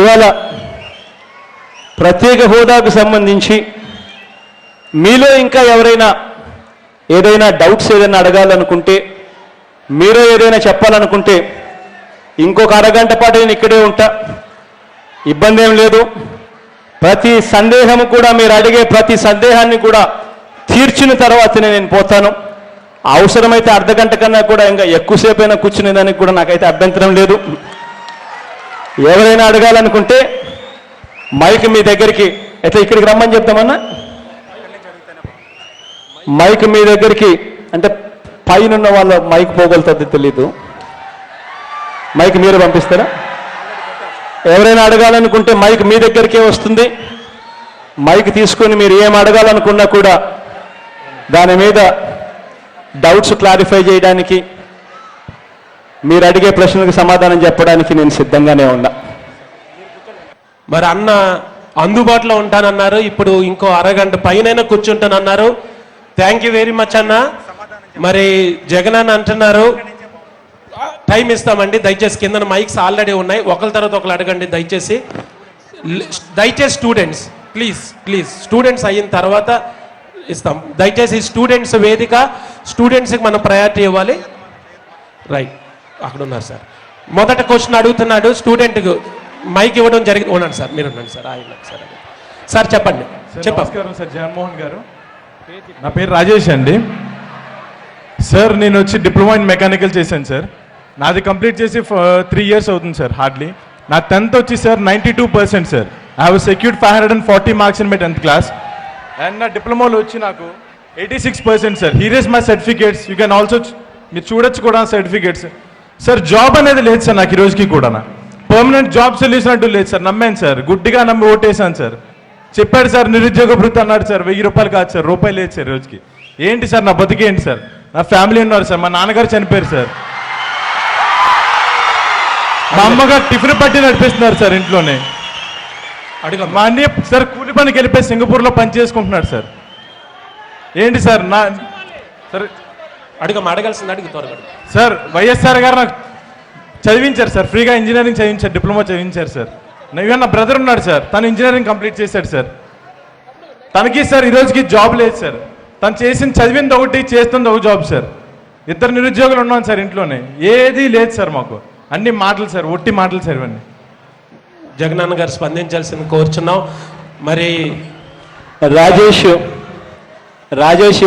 ఇవాళ ప్రత్యేక హోదాకు సంబంధించి మీలో ఇంకా ఎవరైనా ఏదైనా డౌట్స్ ఏదైనా అడగాలనుకుంటే, మీరు ఏదైనా చెప్పాలనుకుంటే ఇంకొక అరగంట పాటు నేను ఇక్కడే ఉంటా, ఇబ్బంది ఏం లేదు. ప్రతి సందేహం కూడా, మీరు అడిగే ప్రతి సందేహాన్ని కూడా తీర్చిన తర్వాతనే నేను పోతాను. అవసరమైతే అర్ధగంట కన్నా కూడా ఇంకా ఎక్కువసేపైనా కూర్చునేదానికి కూడా నాకైతే అభ్యంతరం లేదు. ఎవరైనా అడగాలనుకుంటే మైక్ మీ దగ్గరికి ఎట్లా ఇక్కడికి రమ్మని చెప్తామన్నా, మైక్ మీ దగ్గరికి అంటే పైన వాళ్ళ మైక్ పోగలుగుతుంది తెలీదు, మైక్ మీరు పంపిస్తారా? ఎవరైనా అడగాలనుకుంటే మైక్ మీ దగ్గరికే వస్తుంది. మైక్ తీసుకొని మీరు ఏం అడగాలనుకున్నా కూడా దాని మీద డౌట్స్ క్లారిఫై చేయడానికి, మీరు అడిగే ప్రశ్నలకు సమాధానం చెప్పడానికి నేను సిద్ధంగానే ఉన్నా. మరి అన్న అందుబాటులో ఉంటానన్నారు, ఇప్పుడు ఇంకో అరగంట పైన కూర్చుంటానన్నారు. థ్యాంక్ యూ వెరీ మచ్ అన్న. మరి జగన్ అన్న అంటున్నారు టైం ఇస్తామండి, దయచేసి కింద మైక్స్ ఆల్రెడీ ఉన్నాయి, ఒకరి తర్వాత ఒకరు అడగండి దయచేసి. స్టూడెంట్స్ ప్లీజ్ స్టూడెంట్స్ అయిన తర్వాత ఇస్తాం. దయచేసి స్టూడెంట్స్ వేదిక, స్టూడెంట్స్కి మనం ప్రయారిటీ ఇవ్వాలి. రైట్, అక్కడ ఉన్నారు సార్. మొదట క్వశ్చన్ అడుగుతున్నాడు స్టూడెంట్కి మైక్ ఇవ్వడం జరిగింది. ఉన్నాడు సార్, మీరు ఉన్నాడు సార్. సార్ సార్ చెప్పండి. నమస్కారం సార్, జగన్మోహన్ గారు. నా పేరు రాజేష్ అండి. సార్ నేను వచ్చి డిప్లొమా ఇన్ మెకానికల్ చేశాను సార్. నాది కంప్లీట్ చేసి 3 years అవుతుంది సార్ హార్డ్లీ. నా 10th వచ్చి sir 92% sir. I have secured 540 marks in my 10th class. And నా డిప్లొమాలో వచ్చి నాకు 86% sir. Here is my certificates, you can also, మీరు చూడొచ్చు కూడా సర్టిఫికేట్స్. సార్ జాబ్ అనేది లేదు సార్ నాకు ఈ రోజుకి కూడా. పర్మనెంట్ జాబ్ సొల్యూషన్ అంటూ లేదు సార్. నమ్మాను సార్, గుడ్డిగా నమ్మి ఓటేశాను సార్. చెప్పాడు సార్ నిరుద్యోగ భృతి అన్నాడు సార్, 1000 రూపాయలు కాదు సార్, రూపాయలు లేదు సార్ రోజుకి. ఏంటి సార్ నా బతికేంటి సార్? నా ఫ్యామిలీ ఉన్నారు సార్, మా నాన్నగారు చనిపోయారు సార్, మా అమ్మగారు టిఫిన్ పట్టి నడిపిస్తున్నారు సార్ ఇంట్లోనే. మా అన్నయ్య సార్ కూలి పనికి వెళ్ళిపోయి సింగపూర్లో పని చేసుకుంటున్నాడు సార్. ఏంటి సార్ నా సార్ అడగాల్సింది అడిగి త్వరగా. సార్ వైఎస్ఆర్ గారు నాకు చదివించారు సార్, ఫ్రీగా ఇంజనీరింగ్ చదివించారు, డిప్లొమా చదివించారు సార్. ఈవెన్ నా బ్రదర్ ఉన్నాడు సార్, తను ఇంజనీరింగ్ కంప్లీట్ చేశాడు సార్. తనకి సార్ ఈ రోజుకి జాబ్ లేదు సార్. తను చదివింది ఒకటి, చేస్తుంది ఒక జాబ్ సార్. 2 నిరుద్యోగులు ఉన్నాం సార్ ఇంట్లోనే. ఏది లేదు సార్ మాకు, అన్ని మాటలు సార్, ఒట్టి మాటలు సార్ ఇవన్నీ. జగనన్న గారు స్పందించాల్సింది కోరుచున్నాం. మరి రాజేష్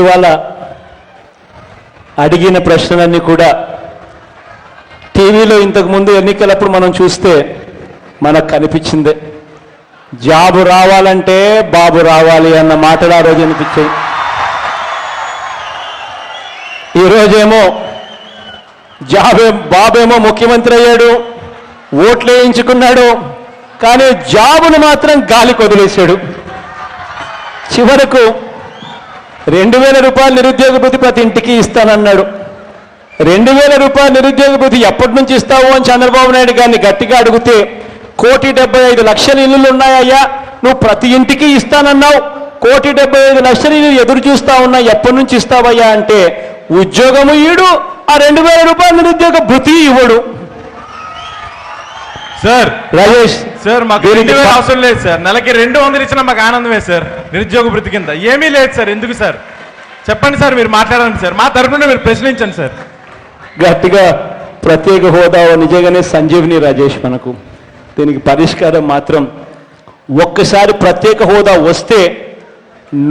ఇవాళ అడిగిన ప్రశ్నలన్నీ కూడా టీవీలో ఇంతకుముందు ఎన్నికలప్పుడు మనం చూస్తే మనకు కనిపించిందే. జాబు రావాలంటే బాబు రావాలి అన్న మాటలు ఆ రోజు అనిపించాయి. ఈరోజేమో బాబేమో ముఖ్యమంత్రి అయ్యాడు, ఓట్లు వేయించుకున్నాడు, కానీ జాబును మాత్రం గాలికి వదిలేశాడు. చివరకు 2000 రూపాయలు నిరుద్యోగ భృతి ప్రతి ఇంటికి ఇస్తానన్నాడు. 2000 రూపాయలు నిరుద్యోగ భృతి ఎప్పటి నుంచి ఇస్తావు అని చంద్రబాబు నాయుడు గారిని గట్టిగా అడిగితే 1,75,00,000 ఇల్లులు ఉన్నాయ్యా, నువ్వు ప్రతి ఇంటికి ఇస్తానన్నావు, 1,75,00,000 ఇల్లు ఎదురు చూస్తా ఉన్నా, ఎప్పటి నుంచి ఇస్తావయ్యా అంటే ఉద్యోగము ఈడు, ఆ 2000 రూపాయలు నిరుద్యోగ భృతి ఇవ్వడు. సార్ రాజేష్ సార్ మాకు 2000 అవసరం లేదు సార్, నెలకి 200 ఇచ్చినా మాకు ఆనందమే సార్. నిరుద్యోగ భృతి కింద ఏమీ లేదు సార్. ఎందుకు సార్ చెప్పండి సార్, మీరు మాట్లాడండి సార్, మా తరఫున మీరు ప్రశ్నించండి సార్. గట్టిగా ప్రత్యేక హోదా నిజంగానే సంజీవిని రాజేష్. మనకు దీనికి పరిష్కారం మాత్రం ఒక్కసారి ప్రత్యేక హోదా వస్తే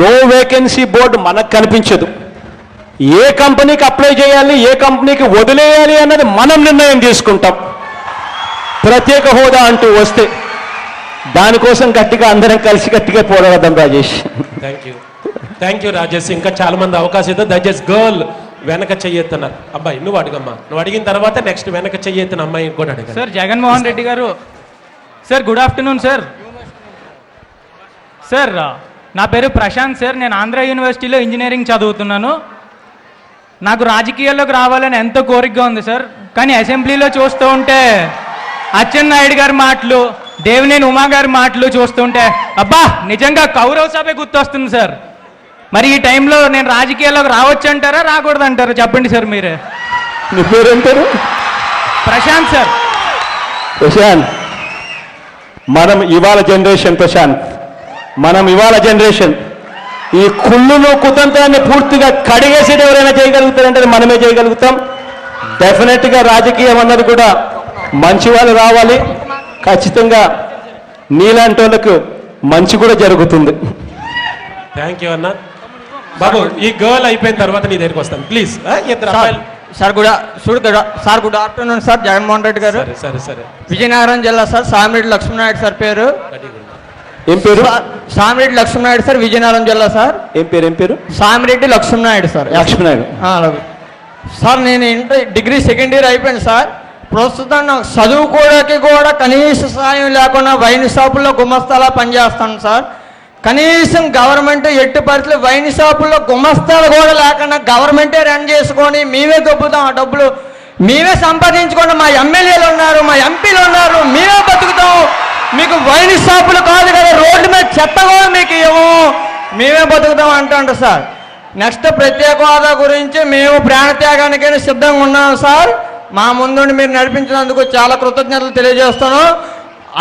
నో వేకెన్సీ బోర్డు మనకు కనిపించదు. ఏ కంపెనీకి అప్లై చేయాలి, ఏ కంపెనీకి వదిలేయాలి అన్నది మనం నిర్ణయం తీసుకుంటాం. ప్రత్యేక హోదా అంటూ వస్తే దానికోసం గట్టిగా అందరం కలిసి గట్టిగా పోరాడదాం రాజేష్. Thank you Rajesh. ఇంకా చాలా మంది అవకాశం ఇద్దాం. దయచేసి గర్ల్ వెనక చెయ్యెత్తున్నారు. అబ్బాయి నువ్వు అడుగమ్మా, నువ్వు అడిగిన తర్వాత నెక్స్ట్ వెనక చెయ్యెత్తిన అమ్మాయి కూడా అడిగారు. సార్ జగన్మోహన్ రెడ్డి గారు sir, good afternoon sir. Sir నా పేరు ప్రశాంత్ సార్, నేను ఆంధ్ర యూనివర్సిటీలో ఇంజనీరింగ్ చదువుతున్నాను. నాకు రాజకీయాల్లోకి రావాలని ఎంతో కోరికగా ఉంది సార్, కానీ అసెంబ్లీలో చూస్తూ ఉంటే అచ్చెన్నాయుడు గారి మాటలు, దేవినేని ఉమా గారి మాటలు చూస్తుంటే అబ్బా నిజంగా కౌరవ సభే గుర్తొస్తుంది సార్. మరి ఈ టైంలో నేను రాజకీయాల్లోకి రావచ్చు అంటారా, రాకూడదు అంటారా చెప్పండి సార్ మీరే. నీ పేరు ఏం పేరు? ప్రశాంత్ సార్. ప్రశాంత్, మనం ఇవాళ జనరేషన్ ప్రశాంత్, మనం ఇవాళ జనరేషన్ ఈ కుళ్ళును కుతంత్రాన్ని పూర్తిగా కడిగేసేది ఎవరైనా చేయగలుగుతారంటే అది మనమే చేయగలుగుతాం. డెఫినెట్గా రాజకీయం అన్నది కూడా మంచి వాళ్ళు రావాలి. ఖచ్చితంగా నీలాంటి వాళ్ళకు మంచి కూడా జరుగుతుంది. థ్యాంక్ యూ అన్న. బాబు ఈ గర్ల్ అయిపోయిన తర్వాత నీ దగ్గరికి వస్తాను ప్లీజ్. ఇద్దరు అమ్మాయిలు. Sir good afternoon sir. Jaganmohan Reddy గారు, సరే సరే సరే. విజయనగరం జిల్లా సార్. సామిరెడ్డి లక్ష్మీనాయుడు సార్ పేరు. ఏం పేరు? సామిరెడ్డి లక్ష్మీనాయుడు సార్, విజయనగరం జిల్లా సార్. ఏం పేరు? సామిరెడ్డి లక్ష్మీనాయుడు సార్. లక్ష్మీనాయుడు సార్, నేను డిగ్రీ సెకండ్ ఇయర్ అయిపోయింది సార్. ప్రస్తుతం నాకు చదువుకోవడానికి కూడా కనీస సాయం లేకుండా వైన్ షాపుల్లో గుమస్తాలా పనిచేస్తాను సార్. కనీసం గవర్నమెంట్ ఎట్టి పరిస్థితులు వైన్ షాపుల్లో గుమస్తాలు కూడా లేకుండా గవర్నమెంటే రన్ చేసుకొని మేమే దొబ్బుతాం. ఆ డబ్బులు మేమే సంపాదించుకొని మా ఎమ్మెల్యేలు ఉన్నారు, మా ఎంపీలు ఉన్నారు, మేమే బతుకుతాం. మీకు వైన్ షాపులు కాదు కదా, రోడ్డు మీద చెత్త కూడా మీకు ఇవ్వము, మేమే బతుకుతాం అంటుంటారు సార్. నెక్స్ట్ ప్రత్యేక హోదా గురించి మేము ప్రాణత్యాగానికైనా సిద్ధంగా ఉన్నాం సార్. మా ముందుండి మీరు నడిపించినందుకు చాలా కృతజ్ఞతలు తెలియజేస్తాను.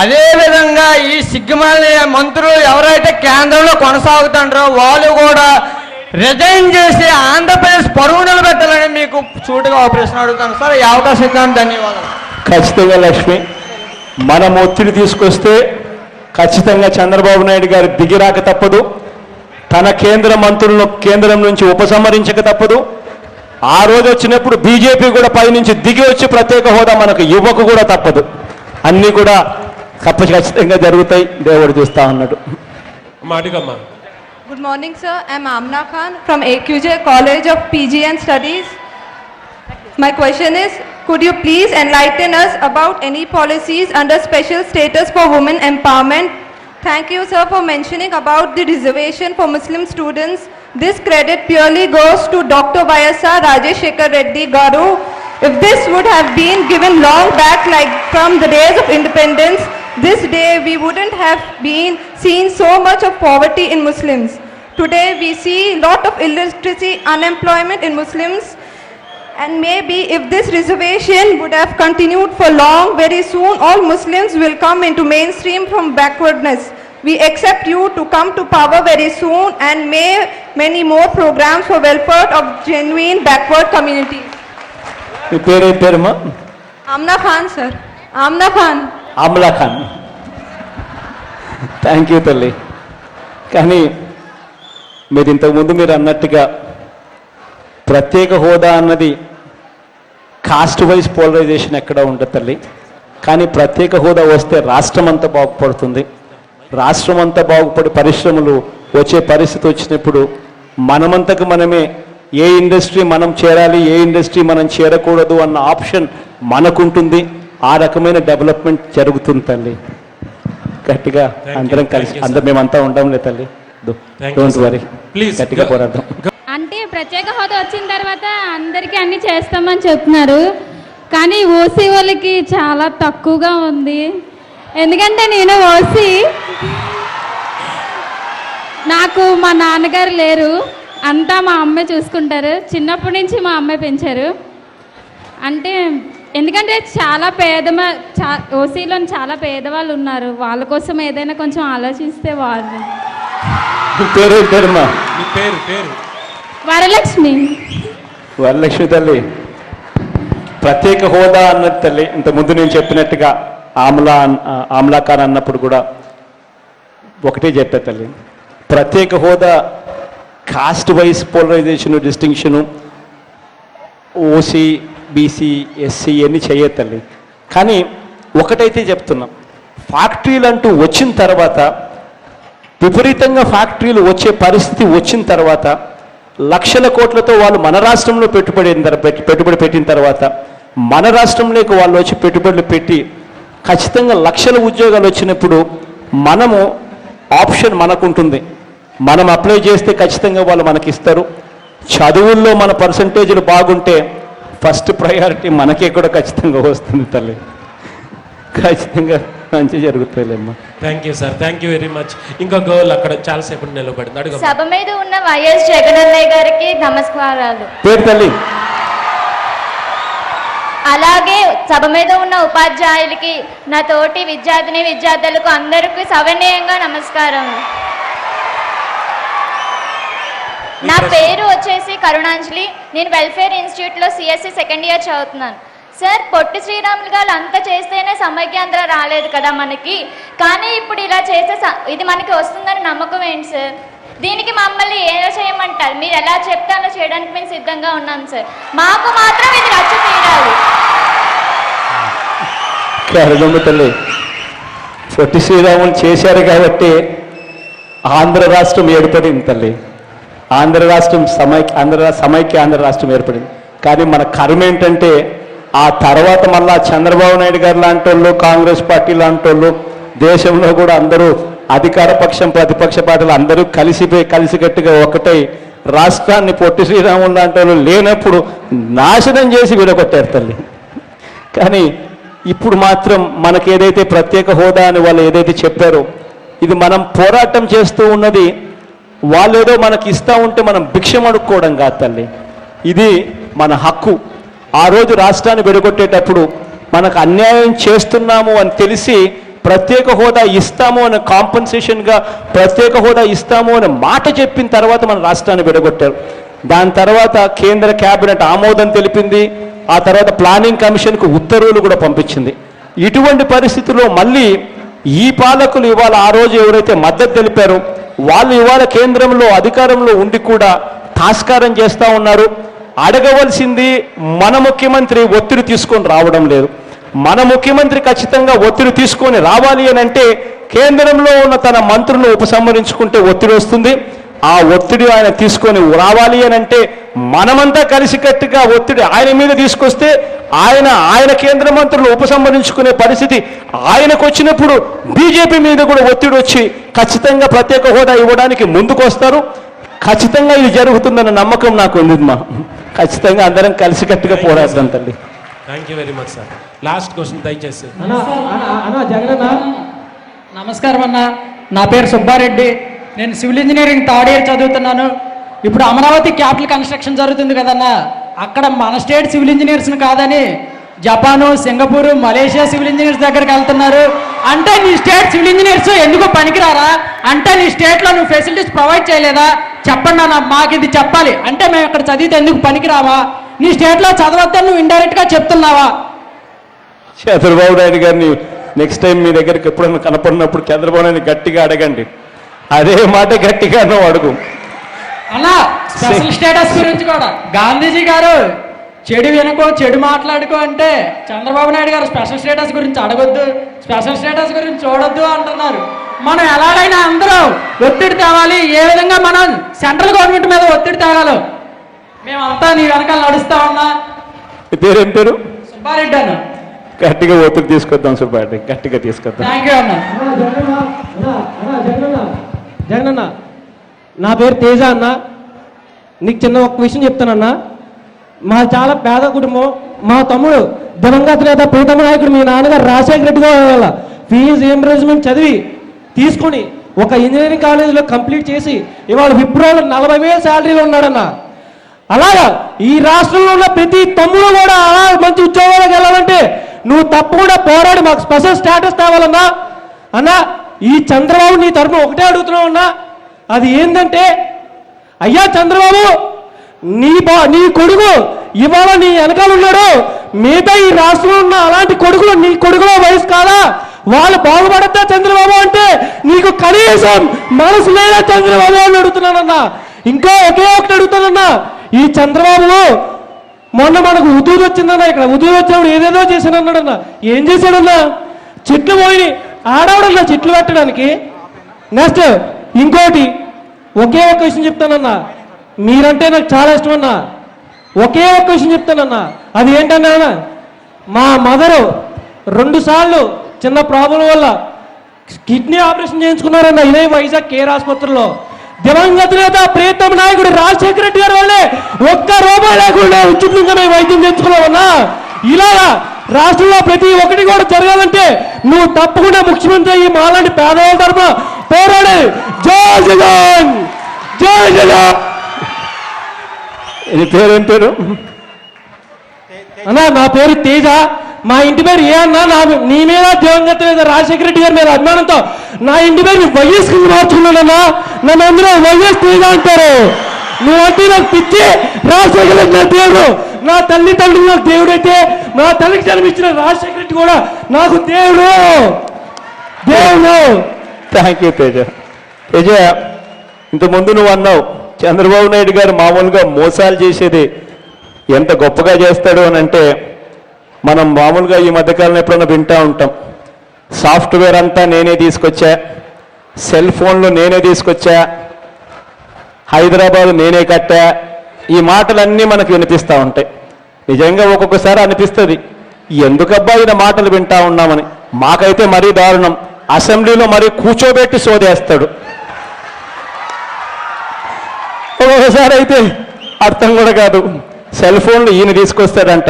అదేవిధంగా ఈ సిగ్గుమాలి మంత్రులు ఎవరైతే కేంద్రంలో కొనసాగుతుంటారో వాళ్ళు కూడా రిజైన్ చేసి ఆంధ్రప్రదేశ్ పరువు నిలబెట్టాలని మీకు సూటిగా ఆపరేషన్ అడుగుతాను సార్. ఈ అవకాశం ఇచ్చాను, ధన్యవాదాలు. ఖచ్చితంగా లక్ష్మి, మనం ఒత్తిడి తీసుకొస్తే ఖచ్చితంగా చంద్రబాబు నాయుడు గారు దిగిరాక తప్పదు. తన కేంద్ర మంత్రులను కేంద్రం నుంచి ఉపసంహరించక తప్పదు. ఆ రోజు వచ్చినప్పుడు బీజేపీ కూడా పైనుంచి దిగి వచ్చి ప్రత్యేక హోదా మనకు ఇవ్వకు కూడా తప్పదు. అన్నీ కూడా ఖచ్చితంగా జరుగుతాయి, దేవుడు చూస్తా ఉన్నాడు. మాటికమ్మా. Good morning, sir. I'm Amna Khan from AQJ College of PG and Studies. My question is, could you please enlighten us about any policies under special status for women empowerment? Thank you, sir, for mentioning about the reservation for Muslim students. This credit purely goes to Dr. YSR Rajeshekar Reddy Garu. If this would have been given long back, like from the days of independence, this day we wouldn't have been seen so much of poverty in Muslims. Today we see lot of illiteracy, unemployment in Muslims, and maybe if this reservation would have continued for long, very soon all Muslims will come into mainstream from backwardness. We accept you to come to power very soon, and may many more programs for welfare of genuine backward communities. మీ పేరేమా? Amna Khan, sir. Amna Khan. Amala Khan. Thank you తల్లి. కానీ మీరు ఇంతకుముందు మీరు అన్నట్టుగా ప్రత్యేక హోదా అన్నది కాస్ట్ వైజ్ పోలరైజేషన్ ఎక్కడ ఉండదు తల్లి. కానీ ప్రత్యేక హోదా వస్తే రాష్ట్రం అంతా బాగుపడుతుంది. రాష్ట్రం అంతా బాగుపడి పరిశ్రమలు వచ్చే పరిస్థితి వచ్చినప్పుడు మనమంతకు మనమే ఏ ఇండస్ట్రీ మనం చేరాలి, ఏ ఇండస్ట్రీ మనం చేరకూడదు అన్న ఆప్షన్ మనకుంటుంది. ఆ రకమైన డెవలప్మెంట్ జరుగుతుంది తల్లి. గట్టిగా అందరం కలిసి మేమంతా ఉండంలే తల్లి. డోంట్ వరీ, ప్లీజ్ గట్టిగా పోరాడదాం. అంటే ప్రత్యేక హోదా వచ్చిన తర్వాత అందరికీ అన్ని చేస్తామని చెప్తున్నారు, కానీ ఓసీ వాళ్ళకి చాలా తక్కువగా ఉంది. ఎందుకంటే నేను ఓసీ, నాకు మా నాన్నగారు లేరు, అంతా మా అమ్మే చూసుకుంటారు. చిన్నప్పటి నుంచి మా అమ్మే పెంచారు. అంటే ఎందుకంటే చాలా ఓసీలో చాలా పేదవాళ్ళు ఉన్నారు, వాళ్ళ కోసం ఏదైనా కొంచెం ఆలోచిస్తే వాళ్ళు. వరలక్ష్మి. వరలక్ష్మి తల్లి, ప్రత్యేక హోదా అన్నది తల్లి ఇంతకుముందు నేను చెప్పినట్టుగా ఆమ్లా ఖాన్ అన్నప్పుడు కూడా ఒకటే చెప్పే తల్లి, ప్రత్యేక హోదా caste wise polarisation, distinction, OC, BC, SC అన్నీ చేయే తల్లి. కానీ ఒకటైతే చెప్తున్నాం, ఫ్యాక్టరీలు అంటూ వచ్చిన తర్వాత, విపరీతంగా ఫ్యాక్టరీలు వచ్చే పరిస్థితి వచ్చిన తర్వాత, లక్షల కోట్లతో వాళ్ళు మన రాష్ట్రంలో పెట్టుబడి పెట్టిన తర్వాత, మన రాష్ట్రంలోకి వాళ్ళు వచ్చి పెట్టుబడులు పెట్టి ఖచ్చితంగా లక్షల ఉద్యోగాలు వచ్చినప్పుడు మనము ఆప్షన్ మనకుంటుంది. మనం అప్లై చేస్తే ఖచ్చితంగా వాళ్ళు మనకి ఇస్తారు. చదువుల్లో మన పర్సంటేజ్లు బాగుంటే ఫస్ట్ ప్రయారిటీ మనకే కూడా ఖచ్చితంగా వస్తుంది తల్లి. ఖచ్చితంగా మంచి జరుగుతాయిలేమ్మా. Thank you sir, thank you very much. ఇంకో గర్ల్ అక్కడ చాలాసేపు నిలబడింది. సభ మీద ఉన్న వైఎస్ జగనన్నయ్య గారికి నమస్కారాలు. పేరు తల్లి? అలాగే సభ మీద ఉన్న ఉపాధ్యాయులకి, నా తోటి విద్యార్థులకు అందరికీ సవినయంగా నమస్కారం. నా పేరు వచ్చేసి కరుణాంజలి. నేను వెల్ఫేర్ ఇన్స్టిట్యూట్లో సిఎస్సి సెకండ్ ఇయర్ చదువుతున్నాను. సార్, పొట్టి శ్రీరాములు గారు అంతా చేస్తేనే సమైక్యాంధ్ర రాలేదు కదా మనకి. కానీ ఇప్పుడు ఇలా చేస్తే ఇది మనకి వస్తుందని నమ్మకం ఏంటి సార్? దీనికి మమ్మల్ని ఏదో చేయమంటారు? మీరు ఎలా చెప్తే అలా చేయడానికి మేము సిద్ధంగా ఉన్నాం సార్. మాకు మాత్రం ఇది రచ్చ తీరాలి. అరగమ్మ తల్లి, పొట్టి శ్రీరాములు చేశారు కాబట్టి ఆంధ్ర రాష్ట్రం ఏర్పడింది తల్లి. ఆంధ్ర రాష్ట్రం సమైక్య ఆంధ్ర రాష్ట్రం ఏర్పడింది. కానీ మన కర్మ ఏంటంటే ఆ తర్వాత మళ్ళా చంద్రబాబు నాయుడు గారు లాంటి వాళ్ళు, కాంగ్రెస్ పార్టీ లాంటి వాళ్ళు, దేశంలో కూడా అందరూ అధికార పక్షం ప్రతిపక్ష పార్టీలు అందరూ కలిసికట్టుగా ఒకటై రాష్ట్రాన్ని పొట్టి శ్రీరాములు లాంటి వాళ్ళు లేనప్పుడు నాశనం చేసి విడగొట్టారు తల్లి. కానీ ఇప్పుడు మాత్రం మనకి ఏదైతే ప్రత్యేక హోదా అని వాళ్ళు ఏదైతే చెప్పారో, ఇది మనం పోరాటం చేస్తూ ఉన్నది వాళ్ళు ఏదో మనకి ఇస్తూ ఉంటే మనం భిక్షం అడుక్కోవడం కాదు తల్లి. ఇది మన హక్కు. ఆ రోజు రాష్ట్రాన్ని విడగొట్టేటప్పుడు మనకు అన్యాయం చేస్తున్నాము అని తెలిసి ప్రత్యేక హోదా ఇస్తాము అనే కాంపన్సేషన్గా ప్రత్యేక హోదా ఇస్తాము అనే మాట చెప్పిన తర్వాత మన రాష్ట్రాన్ని విడగొట్టారు. దాని తర్వాత కేంద్ర కేబినెట్ ఆమోదం తెలిపింది. ఆ తర్వాత ప్లానింగ్ కమిషన్కు ఉత్తర్వులు కూడా పంపించింది. ఇటువంటి పరిస్థితుల్లో మళ్ళీ ఈ పాలకులు ఇవాళ ఆ రోజు ఎవరైతే మద్దతు తెలిపారో వాళ్ళు ఇవాళ కేంద్రంలో అధికారంలో ఉండి కూడా తాస్కారం చేస్తూ ఉన్నారు. అడగవలసింది మన ముఖ్యమంత్రి ఒత్తిడి తీసుకొని రావడం లేదు. మన ముఖ్యమంత్రి ఖచ్చితంగా ఒత్తిడి తీసుకొని రావాలి అని అంటే కేంద్రంలో ఉన్న తన మంత్రులను ఉపసంహరించుకుంటే ఒత్తిడి వస్తుంది. ఆ ఒత్తిడి ఆయన తీసుకొని రావాలి అని అంటే మనమంతా కలిసికట్టుగా ఒత్తిడి ఆయన మీద తీసుకొస్తే ఆయన కేంద్ర మంత్రులు ఉపసంహరించుకునే పరిస్థితి ఆయనకు వచ్చినప్పుడు బీజేపీ మీద కూడా ఒత్తిడి వచ్చి ఖచ్చితంగా ప్రత్యేక హోదా ఇవ్వడానికి ముందుకు వస్తారు. ఖచ్చితంగా ఇది జరుగుతుందన్న నమ్మకం నాకు ఉంది మా. ఖచ్చితంగా అందరం కలిసికట్టుగా పోరాడదాం తల్లి. Thank you very much sir. Last question దయచేసి. జగనన్న నమస్కారం అన్న. నా పేరు సుబ్బారెడ్డి. నేను సివిల్ ఇంజనీరింగ్ థర్డ్ ఇయర్ చదువుతున్నాను. ఇప్పుడు అమరావతి క్యాపిటల్ కన్స్ట్రక్షన్ జరుగుతుంది కదన్నా, అక్కడ మన స్టేట్ సివిల్ ఇంజనీర్స్ని కాదని Japan, Singapore, Malaysia civil engineers దగ్గరికి వెళ్తున్నారు. అంటే నీ స్టేట్ సివిల్ ఇంజనీర్స్ ఎందుకు పనికిరారా? అంటే నీ స్టేట్లో నువ్వు ఫెసిలిటీస్ ప్రొవైడ్ చేయలేదా? చెప్పండి అన్న, మాకు ఇది చెప్పాలి. అంటే మేము ఇక్కడ చదివితే ఎందుకు పనికిరావా? నీ స్టేట్లో చదవద్దని నువ్వు ఇండైరెక్ట్గా చెప్తున్నావా? చంద్రబాబు నాయుడు గారిని నెక్స్ట్ టైం మీ దగ్గరికి ఎప్పుడైనా కనపడినప్పుడు చంద్రబాబు నాయుడు గట్టిగా అడగండి. అదే మాట గట్టిగా నువ్వు అడుగు అలా. స్పెషల్ స్టేటస్ గురించి కూడా గాంధీజీ గారు చెడు వినుకో, చెడు మాట్లాడుకో అంటే చంద్రబాబు నాయుడు గారు స్పెషల్ స్టేటస్ గురించి అడగొద్దు, స్పెషల్ స్టేటస్ గురించి చూడొద్దు అంటున్నారు. మనం ఎలాగైనా అందరూ ఒత్తిడి తేవాలి. ఏ విధంగా మనం సెంట్రల్ గవర్నమెంట్ మీద ఒత్తిడి తేగలం. మేమంతా నీ వెనకాల నడుస్తా ఉన్నా. పేరేం పేరు? సుబ్బారెడ్డి అన్న. గట్టిగా ఒత్తిడి తీసుకొద్దాం సుబ్బారెడ్డి, గట్టిగా తీసుకొద్దాం. థ్యాంక్ యూ అన్న. జగనన్న, నా పేరు తేజ అన్న. నీకు చిన్న ఒక విషయం చెప్తానన్నా. మా చాలా పేద కుటుంబం. మా తమ్ముడు దివంగత నేత ప్రీతమ నాయకుడు మీ నాన్నగారు రాజశేఖర రెడ్డి గారి వల్ల ఫీజు రీయింబర్స్మెంట్ చదివి తీసుకొని ఒక ఇంజనీరింగ్ కాలేజీలో కంప్లీట్ చేసి ఇవాళ విప్రోలో 40,000 శాలరీలో ఉన్నాడన్న. అలాగా ఈ రాష్ట్రంలో ఉన్న ప్రతి తమ్ముడు కూడా అలా మంచి ఉద్యోగాలకు వెళ్ళాలంటే నువ్వు తప్పకుండా పోరాడి మాకు స్పెషల్ స్టేటస్ తేవాలన్నా. అన్న, ఈ చంద్రబాబు నీ తరఫున ఒకటే అడుగుతున్నావు అన్నా. అది ఏంటంటే, అయ్యా చంద్రబాబు, నీ కొడుకు ఇవాళ నీ వెనకాల ఉన్నాడు. మిగతా ఈ రాష్ట్రంలో ఉన్న అలాంటి కొడుకులు నీ కొడుకుల వయసు కాదా? వాళ్ళు బాగుపడతా చంద్రబాబు అంటే నీకు కనీసం మనసు లేదా చంద్రబాబు అని అడుగుతున్నానన్నా. ఇంకా ఒకే ఒకటి అడుగుతానన్నా. ఈ చంద్రబాబు మొన్న మనకు ఉదూరు వచ్చిందన్నా. ఇక్కడ ఉదూరు వచ్చినప్పుడు ఏదేదో చేశానన్నాడన్నా. ఏం చేశాడన్నా? చెట్లు పోయి ఆడవడన్నా చెట్లు పెట్టడానికి. నెక్స్ట్ ఇంకోటి ఒకే ఒక విషయం చెప్తానన్నా. మీరంటే నాకు చాలా ఇష్టం అన్నా. ఒకే ఒక్క విషయం చెప్తానన్నా. అది ఏంటన్నా, మా మదరు 2 సార్లు చిన్న ప్రాబ్లం వల్ల కిడ్నీ ఆపరేషన్ చేయించుకున్నారన్న. ఇదే వైజాగ్ కేర్ ఆసుపత్రిలో. దివంగత నేత ప్రీతమ నాయకుడు రాజశేఖర రెడ్డి గారి వల్లే ₹1 లేకుండా ఉచితంగా మేము వైద్యం చేయించుకున్నామన్నా. ఇలాగా రాష్ట్రంలో ప్రతి ఒక్కటి కూడా జరగాలంటే నువ్వు తప్పకుండా ముఖ్యమంత్రి అయ్యి మాలాంటి పేదవాళ్ళ తరఫున పోరాడు. జై జగన్, జై జగన్. పేరేం పేరు? అన్నా నా పేరు తేజ, మా ఇంటి పేరు ఏ అన్నా, నీ మీద దివంగత మీద రాజశేఖర రెడ్డి గారి మీద అభిమానంతో నా ఇంటి పేరు వైఎస్ కింద మార్చుకున్నానన్నా. నన్ను అందరూ వైఎస్ తేజ అంటారు. నువ్వంటే నాకు పిచ్చి. రాజశేఖర రెడ్డి నా దేవుడు, నా తల్లిదండ్రులు నాకు దేవుడైతే నా తల్లికి జన్మించిన రాజశేఖర రెడ్డి కూడా నాకు దేవుడు. Thank you Teja. తేజ, ఇంతకుముందు నువ్వు అన్నావు చంద్రబాబు నాయుడు గారు మామూలుగా మోసాలు చేసేది ఎంత గొప్పగా చేస్తాడు అని అంటే, మనం మామూలుగా ఈ మధ్యకాలంలో ఎప్పుడైనా వింటూ ఉంటాం, సాఫ్ట్వేర్ అంతా నేనే తీసుకొచ్చా, సెల్ ఫోన్లు నేనే తీసుకొచ్చా, హైదరాబాద్ నేనే కట్టా, ఈ మాటలన్నీ మనకు వినిపిస్తూ ఉంటాయి. నిజంగా ఒక్కొక్కసారి అనిపిస్తుంది ఎందుకబ్బా ఈయన మాటలు వింటా ఉన్నామని. మాకైతే మరీ దారుణం, అసెంబ్లీలో మరీ కూర్చోబెట్టి సోదేస్తాడు. ఒక్కొక్కసారి అయితే అర్థం కూడా కాదు, సెల్ ఫోన్లు ఈయన తీసుకొస్తాడంట,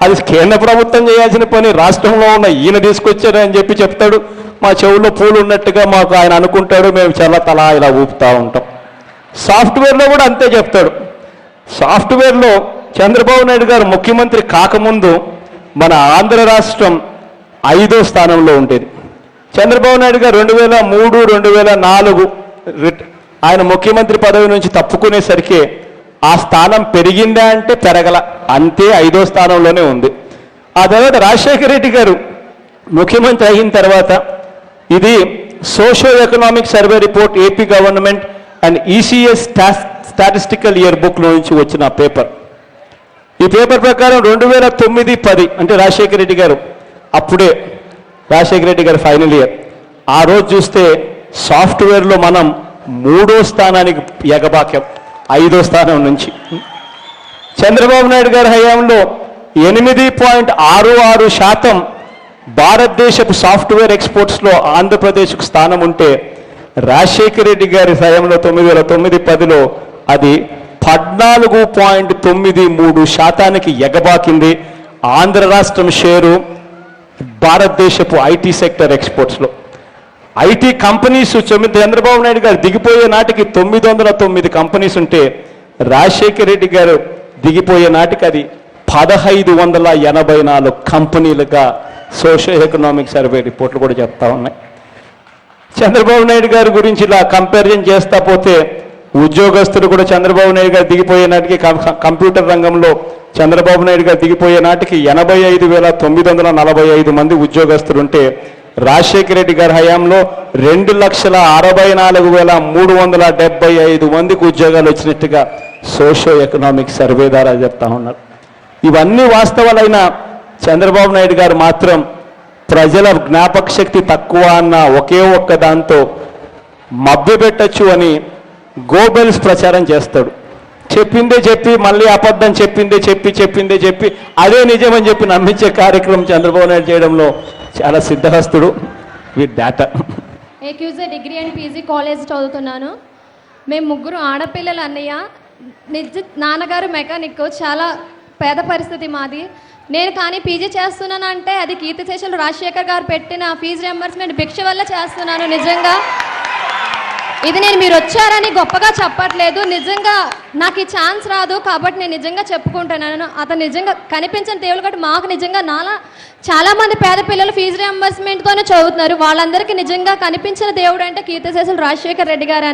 అది కేంద్ర ప్రభుత్వం చేయాల్సిన పని రాష్ట్రంలో ఉన్న ఈయన తీసుకొచ్చాడని చెప్పి చెప్తాడు. మా చెవుల్లో పూలు ఉన్నట్టుగా మాకు ఆయన అనుకుంటాడు, మేము చాలా తలా ఇలా ఊపుతూ ఉంటాం. సాఫ్ట్వేర్లో కూడా అంతే చెప్తాడు. సాఫ్ట్వేర్లో చంద్రబాబు నాయుడు గారు ముఖ్యమంత్రి కాకముందు మన ఆంధ్ర రాష్ట్రం 5వ స్థానంలో ఉండేది. చంద్రబాబు నాయుడు గారు 2003, 2004 ఆయన ముఖ్యమంత్రి పదవి నుంచి తప్పుకునేసరికి ఆ స్థానం పెరిగిందా అంటే పెరగల, అంతే 5వ స్థానంలోనే ఉంది. ఆ తర్వాత రాజశేఖర రెడ్డి గారు ముఖ్యమంత్రి అయిన తర్వాత ఇది socio economic survey report AP government and ECS statistical year book నుంచి వచ్చిన పేపర్. ఈ పేపర్ ప్రకారం 2009-10 అంటే రాజశేఖర రెడ్డి గారు అప్పుడే రాజశేఖర రెడ్డి గారు ఫైనల్ ఇయర్, ఆ రోజు చూస్తే సాఫ్ట్వేర్లో మనం 3వ స్థానానికి ఎగబాకాం 5వ స్థానం నుంచి. చంద్రబాబు నాయుడు గారి హయాంలో 8.66% భారతదేశపు సాఫ్ట్వేర్ ఎక్స్పోర్ట్స్లో ఆంధ్రప్రదేశ్కు స్థానం ఉంటే, రాజశేఖర రెడ్డి గారి హయాంలో 2009-10లో అది 14.93% ఎగబాకింది. ఆంధ్ర రాష్ట్రం షేరు భారతదేశపు ఐటీ సెక్టర్ ఎక్స్పోర్ట్స్లో. ఐటీ కంపెనీస్ చంద్రబాబు నాయుడు గారు దిగిపోయే నాటికి 909 కంపెనీస్ ఉంటే, రాజశేఖర రెడ్డి గారు దిగిపోయే నాటికి అది 1584 కంపెనీలుగా సోషియో ఎకనామిక్ సర్వే రిపోర్ట్లు కూడా చెప్తా ఉన్నాయి. చంద్రబాబు నాయుడు గారి గురించి ఇలా కంపారిజన్ చేస్తా పోతే, ఉద్యోగస్తులు కూడా చంద్రబాబు నాయుడు గారు దిగిపోయే నాటికి కంప్యూటర్ రంగంలో చంద్రబాబు నాయుడు గారు దిగిపోయే నాటికి 85,945 మంది ఉద్యోగస్తులు ఉంటే, రాజశేఖర రెడ్డి గారి హయాంలో 2,64,375 మందికి ఉద్యోగాలు వచ్చినట్టుగా సోషియో ఎకనామిక్ సర్వే ద్వారా చెప్తా ఉన్నారు. ఇవన్నీ వాస్తవాలైన చంద్రబాబు నాయుడు గారు మాత్రం ప్రజల జ్ఞాపక శక్తి తక్కువ అన్న ఒకే ఒక్క దాంతో మభ్యపెట్టచ్చు అని గోబెల్స్ ప్రచారం చేస్తాడు. చెప్పిందే చెప్పి మళ్ళీ అబద్ధం చెప్పిందే చెప్పి అదే నిజమని చెప్పి నమ్మించే కార్యక్రమం చంద్రబాబు నాయుడు చేయడంలో చాలా సిద్ధహస్తుడు. విత్ డేటా ఏక్యూజే డిగ్రీ అండ్ పీజీ కాలేజ్ చదువుతున్నాను. మేము 3 ఆడపిల్లలు అన్నయ్య. నాన్నగారు మెకానిక్, చాలా పేద పరిస్థితి మాది. నేను కానీ పీజీ చేస్తున్నానంటే అది కీర్తిశేషులు రాజశేఖర్ గారు పెట్టిన ఫీజు రియంబర్స్మెంట్ భిక్ష వల్ల చేస్తున్నాను. నిజంగా ఇది నేను మీరు వచ్చారని గొప్పగా చెప్పట్లేదు, నిజంగా నాకు ఈ ఛాన్స్ రాదు కాబట్టి నేను నిజంగా చెప్పుకుంటున్నాను. అతను నిజంగా కనిపించిన దేవుడు కాబట్టి మాకు నిజంగా నాలా చాలామంది పేద పిల్లలు ఫీజు రియంబర్స్మెంట్తోనే చదువుతున్నారు. వాళ్ళందరికీ నిజంగా కనిపించిన దేవుడు అంటే కీర్తిశేషులు రాజశేఖర్ రెడ్డి గారు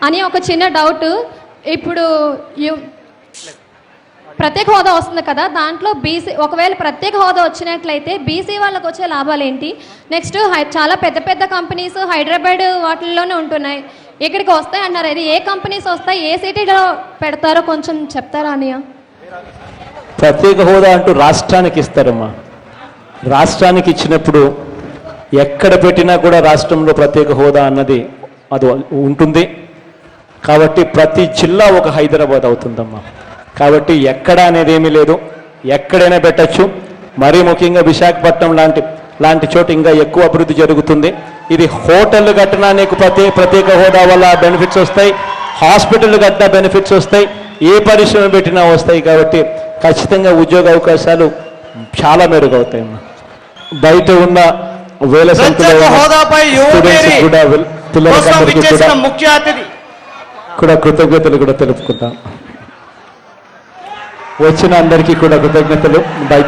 అని ఒక చిన్న డౌట్. ఇప్పుడు ప్రత్యేక హోదా వస్తుంది కదా, దాంట్లో బీసీ ఒకవేళ ప్రత్యేక హోదా వచ్చినట్లయితే బీసీ వాళ్ళకు వచ్చే లాభాలు ఏంటి? నెక్స్ట్ చాలా పెద్ద పెద్ద కంపెనీస్ హైదరాబాద్ వాటిల్లోనే ఉంటున్నాయి, ఇక్కడికి వస్తాయి అన్నారు. అది ఏ కంపెనీస్ వస్తాయి, ఏ సిటీలో పెడతారో కొంచెం చెప్తారా అన్నయ్య? ప్రత్యేక హోదా అంటూ రాష్ట్రానికి ఇస్తారమ్మా. రాష్ట్రానికి ఇచ్చినప్పుడు ఎక్కడ పెట్టినా కూడా రాష్ట్రంలో ప్రత్యేక హోదా అన్నది అది ఉంటుంది. కాబట్టి ప్రతి జిల్లా ఒక హైదరాబాద్ అవుతుందమ్మా. కాబట్టి ఎక్కడ అనేది ఏమీ లేదు, ఎక్కడైనా పెట్టచ్చు. మరీ ముఖ్యంగా విశాఖపట్నం లాంటి చోట ఇంకా ఎక్కువ అభివృద్ధి జరుగుతుంది. ఇది హోటళ్ళు కట్టినా నీకు ప్రత్యేక హోదా వల్ల బెనిఫిట్స్ వస్తాయి, హాస్పిటల్ కట్టినా బెనిఫిట్స్ వస్తాయి, ఏ పరిశ్రమ పెట్టినా వస్తాయి. కాబట్టి ఖచ్చితంగా ఉద్యోగ అవకాశాలు చాలా మెరుగవుతాయి. బయట ఉన్న వేల సంఖ్యలో కూడా పిల్లలకందరికీ కూడా కృతజ్ఞతలు కూడా తెలుపుకుంటాం. వచ్చిన అందరికీ కూడా కృతజ్ఞతలు. బయట